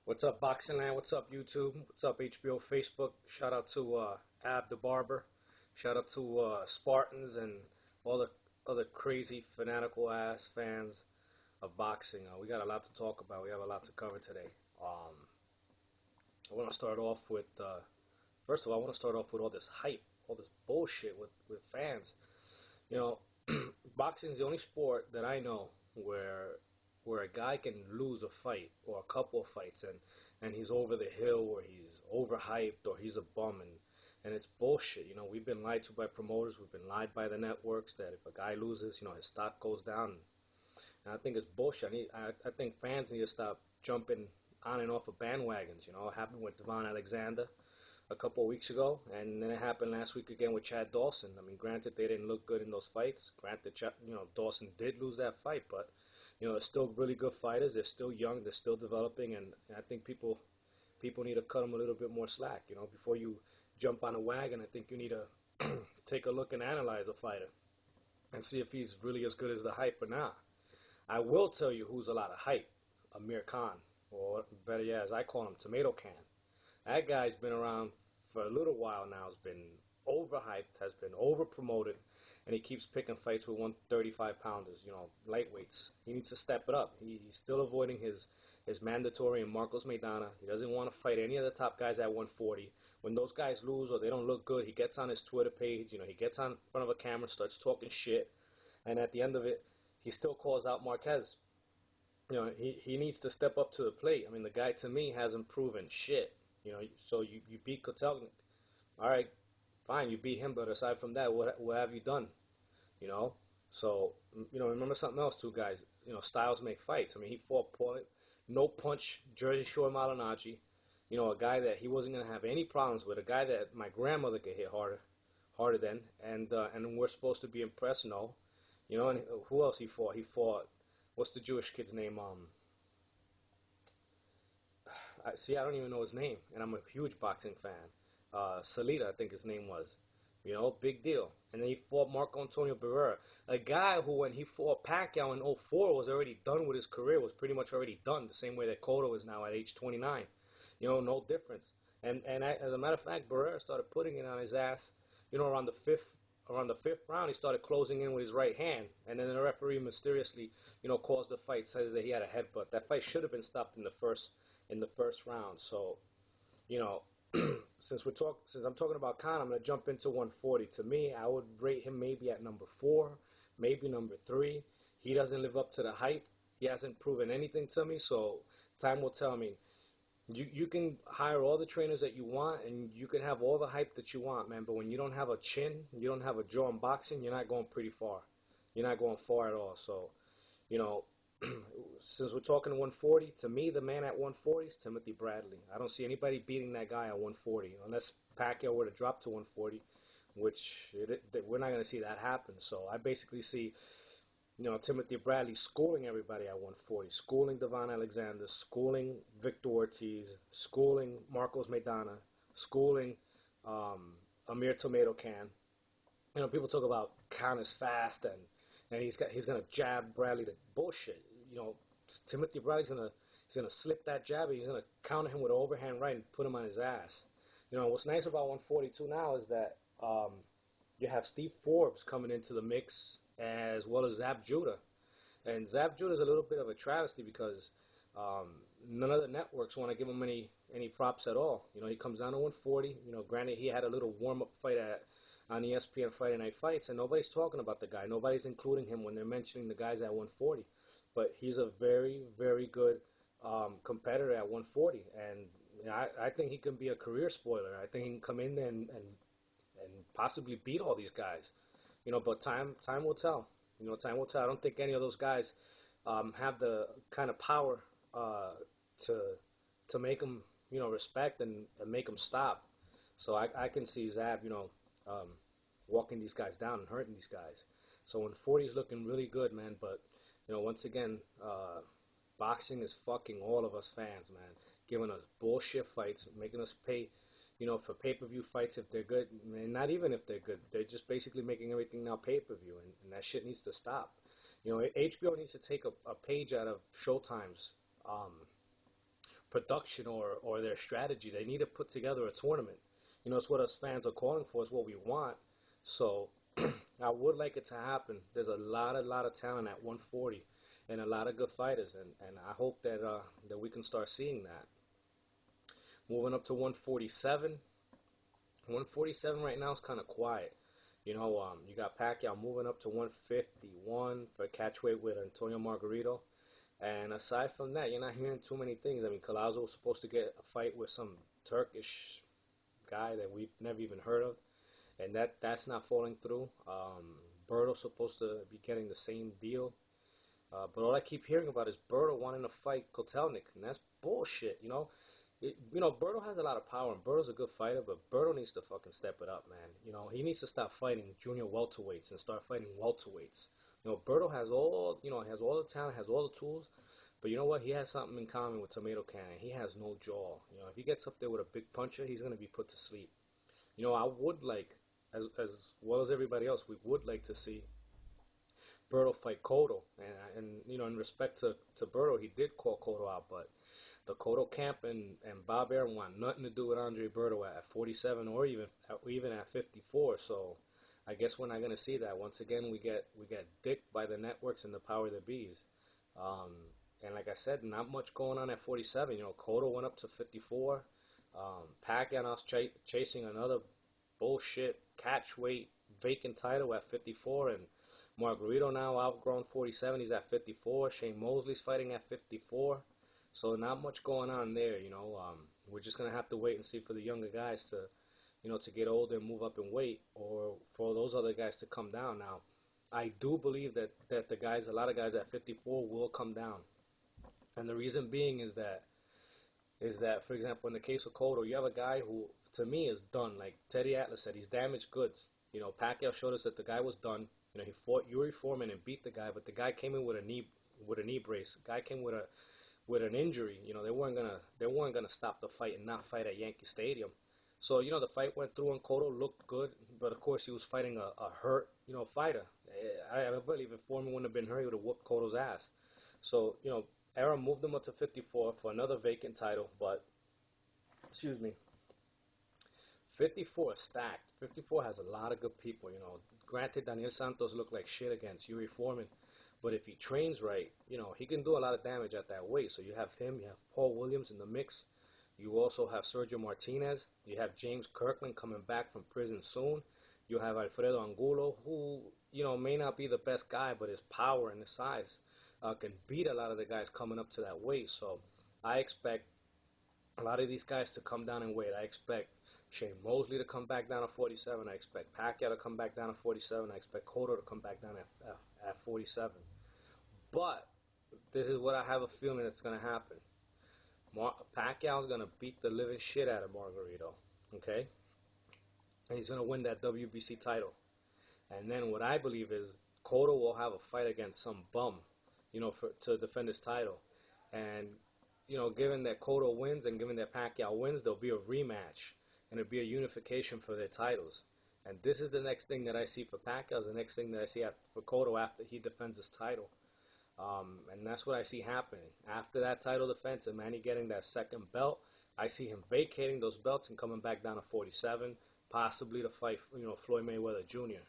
What's up, Boxing Land? What's up, YouTube? What's up, HBO, Facebook? Shout out to Ab the Barber. Shout out to Spartans and all the other crazy, fanatical ass fans of boxing. We got a lot to talk about. We have a lot to cover today. I want to start off with, first of all, I want to start off with all this hype, all this bullshit with fans. You know, boxing is the only sport that I know where a guy can lose a fight or a couple of fights and he's over the hill or he's overhyped or he's a bum and it's bullshit. You know, we've been lied to by promoters, we've been lied by the networks that if a guy loses, you know, his stock goes down. And I think it's bullshit. I think fans need to stop jumping on and off of bandwagons. You know, it happened with Devon Alexander a couple of weeks ago, and then it happened last week again with Chad Dawson. I mean, granted, they didn't look good in those fights. Granted, you know, Dawson did lose that fight, but you know, they're still really good fighters. They're still young. They're still developing, and I think people need to cut them a little bit more slack. You know, before you jump on a wagon, I think you need to take a look and analyze a fighter and see if he's really as good as the hype or not. I will tell you who's a lot of hype: Amir Khan, or better yet, as I call him, Tomato Can. That guy's been around for a little while now. Has been overhyped, has been overpromoted, and he keeps picking fights with 135-pounders, you know, lightweights. He needs to step it up. He's still avoiding his mandatory and Marcos Maidana. He doesn't want to fight any of the top guys at 140. When those guys lose or they don't look good, he gets on his Twitter page, you know, he gets on front of a camera, starts talking shit, and at the end of it, he still calls out Marquez. You know, he needs to step up to the plate. I mean, the guy to me hasn't proven shit. You know, so you beat Kotelnik. All right, fine, you beat him, but aside from that, what have you done? You know, so you know, remember something else, too, guys. You know, styles make fights. I mean, he fought Portland, no punch, Jersey Shore Malignaggi. You know, a guy that he wasn't gonna have any problems with, a guy that my grandmother could hit harder than, and we're supposed to be impressed. No, you know, and who else he fought? He fought, what's the Jewish kid's name? I don't even know his name, and I'm a huge boxing fan. Salita, I think his name was. You know, big deal. And then he fought Marco Antonio Barrera, a guy who, when he fought Pacquiao in '04, was already done with his career, was pretty much already done, the same way that Cotto is now at age 29. You know, no difference. As a matter of fact, Barrera started putting it on his ass. You know, around the fifth round, he started closing in with his right hand, and then the referee mysteriously, you know, calls the fight, says that he had a headbutt. That fight should have been stopped in the first round. So, you know, since I'm talking about Khan, I'm gonna jump into 140. To me, I would rate him maybe at number 4, maybe number 3. He doesn't live up to the hype. He hasn't proven anything to me. So time will tell me. You can hire all the trainers that you want, and you can have all the hype that you want, man. But when you don't have a chin, you don't have a jaw in boxing, you're not going pretty far. You're not going far at all. So, you know, since we're talking 140, to me, the man at 140 is Timothy Bradley. I don't see anybody beating that guy at 140 unless Pacquiao were to drop to 140, which we're not going to see that happen. So I basically see, you know, Timothy Bradley schooling everybody at 140, schooling Devon Alexander, schooling Victor Ortiz, schooling Marcos Maidana, schooling Amir Tomato Can. You know, people talk about Khan is fast and he's gonna jab Bradley to bullshit. You know, Timothy Bradley's gonna slip that jab. He's gonna counter him with an overhand right and put him on his ass. You know, what's nice about 142 now is that you have Steve Forbes coming into the mix as well as Zab Judah. And Zab Judah is a little bit of a travesty because none of the networks want to give him any props at all. You know, he comes down to 140. You know, granted he had a little warm-up fight on ESPN Friday Night Fights, and nobody's talking about the guy. Nobody's including him when they're mentioning the guys at 140. But he's a very, very good competitor at 140, and you know, I think he can be a career spoiler. I think he can come in there and possibly beat all these guys. You know, but time will tell. You know, time will tell. I don't think any of those guys have the kind of power to make them, you know, respect and make them stop. So I can see Zab, you know, walking these guys down and hurting these guys. So 140 is looking really good, man. But you know, once again, boxing is fucking all of us fans, man. Giving us bullshit fights, making us pay, for pay-per-view fights if they're good. And not even if they're good. They're just basically making everything now pay-per-view, and that shit needs to stop. HBO needs to take a page out of Showtime's production or their strategy. They need to put together a tournament. It's what us fans are calling for. It's what we want. So I would like it to happen. There's a lot of talent at 140 and a lot of good fighters, and I hope that we can start seeing that. Moving up to 147. 147 right now is kind of quiet. You got Pacquiao moving up to 151 for catchweight with Antonio Margarito. And aside from that, you're not hearing too many things. I mean, Collazo was supposed to get a fight with some Turkish guy that we've never even heard of, and that's not falling through. Berto's supposed to be getting the same deal, but all I keep hearing about is Berto wanting to fight Kotelnik, and that's bullshit. Berto has a lot of power, and Berto's a good fighter, but Berto needs to fucking step it up, man. He needs to stop fighting junior welterweights and start fighting welterweights. Berto has all the talent, has all the tools, but you know what? He has something in common with Tomato Cannon. He has no jaw. If he gets up there with a big puncher, he's going to be put to sleep. I would like, as well as everybody else, we would like to see Berto fight Cotto, and in respect to Berto, he did call Cotto out, but the Cotto camp and Bob Arum want nothing to do with Andre Berto at 47 or even at 54. So I guess we're not going to see that. Once again, we get dicked by the networks and the power that bees. And like I said, not much going on at 47. Cotto went up to 54. Pacquiao's chasing another bullshit catchweight vacant title at 54, and Margarito now outgrown 47. He's at 54. Shane Mosley's fighting at 54. So not much going on there. We're just gonna have to wait and see for the younger guys to get older and move up in weight, or for those other guys to come down. Now, I do believe that a lot of guys at 54 will come down, and the reason being is that, for example, in the case of Cotto, you have a guy who, to me, is done. Like Teddy Atlas said, he's damaged goods. Pacquiao showed us that the guy was done. He fought Yuri Foreman and beat the guy, but the guy came in with a knee brace. The guy came with an injury. They weren't gonna stop the fight and not fight at Yankee Stadium. So the fight went through and Cotto looked good, but of course he was fighting a hurt fighter. I believe if Foreman wouldn't have been hurt, he would have whooped Cotto's ass. So Arum moved him up to 54 for another vacant title, but excuse me, 54 is stacked. 54 has a lot of good people. Granted, Daniel Santos looked like shit against Yuri Foreman, but if he trains right, he can do a lot of damage at that weight. So you have him, you have Paul Williams in the mix. You also have Sergio Martinez. You have James Kirkland coming back from prison soon. You have Alfredo Angulo, who may not be the best guy, but his power and his size can beat a lot of the guys coming up to that weight. So I expect a lot of these guys to come down in weight. I expect Shane Mosley to come back down to 47. I expect Pacquiao to come back down to 47. I expect Cotto to come back down at 47. But this is what I have a feeling that's going to happen. Pacquiao's going to beat the living shit out of Margarito. Okay? And he's going to win that WBC title. And then what I believe is Cotto will have a fight against some bum, to defend his title. And given that Cotto wins and given that Pacquiao wins, there'll be a rematch and it'll be a unification for their titles. And this is the next thing that I see for Pacquiao, the next thing that I see for Cotto after he defends his title. And that's what I see happening. After that title defense and Manny getting that second belt, I see him vacating those belts and coming back down to 47, possibly to fight, Floyd Mayweather Jr.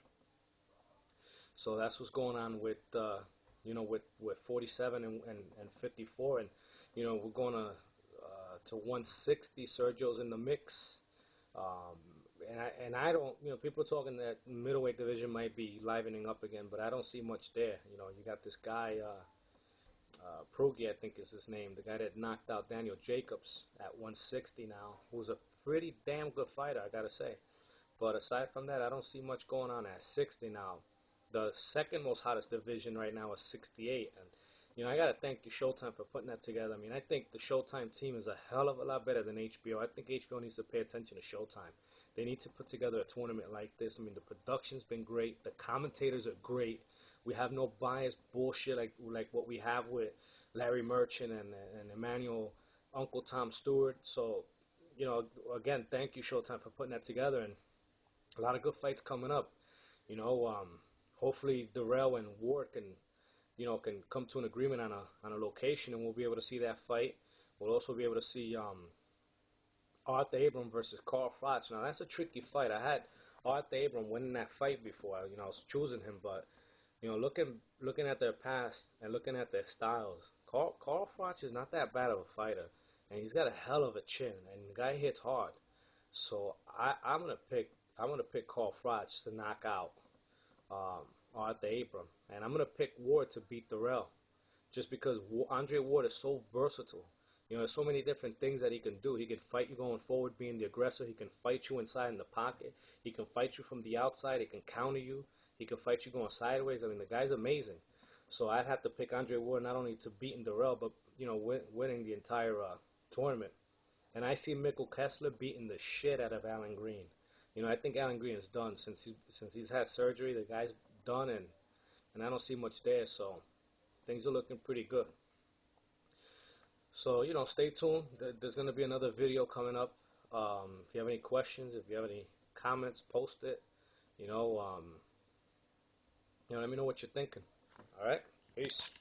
So that's what's going on with, with 47 and 54, and we're going to 160. Sergio's in the mix, and I don't, people are talking that middleweight division might be livening up again, but I don't see much there. You got this guy, Prugi, I think is his name, the guy that knocked out Daniel Jacobs at 160 now, who's a pretty damn good fighter, I gotta say. But aside from that, I don't see much going on at 60 now. The second most hottest division right now is 68, I gotta thank you, Showtime, for putting that together. I mean, I think the Showtime team is a hell of a lot better than HBO. I think HBO needs to pay attention to Showtime. They need to put together a tournament like this. I mean, the production's been great. The commentators are great. We have no bias bullshit like what we have with Larry Merchant and Emmanuel Uncle Tom Stewart. So, again, thank you, Showtime, for putting that together. And a lot of good fights coming up. You know, hopefully Darrell and Ward can come to an agreement on a location, and we'll be able to see that fight. We'll also be able to see Arthur Abram versus Carl Froch. Now that's a tricky fight. I had Arthur Abram winning that fight before. I was choosing him, but looking at their past and looking at their styles, Carl Froch is not that bad of a fighter, and he's got a hell of a chin, and the guy hits hard. So I'm gonna pick Carl Froch to knock out um, Arthur Abram, and I'm gonna pick Ward to beat Darrell just because Andre Ward is so versatile. There's so many different things that he can do. He can fight you going forward, being the aggressor. He can fight you inside in the pocket. He can fight you from the outside. He can counter you. He can fight you going sideways. I mean, the guy's amazing. So I'd have to pick Andre Ward not only to beat Darrell, but winning the entire tournament. And I see Mikkel Kessler beating the shit out of Alan Green. I think Alan Green is done since he's had surgery. The guy's done, and I don't see much there. So things are looking pretty good. So, stay tuned. There's going to be another video coming up. If you have any questions, if you have any comments, post it. You know, let me know what you're thinking. All right? Peace.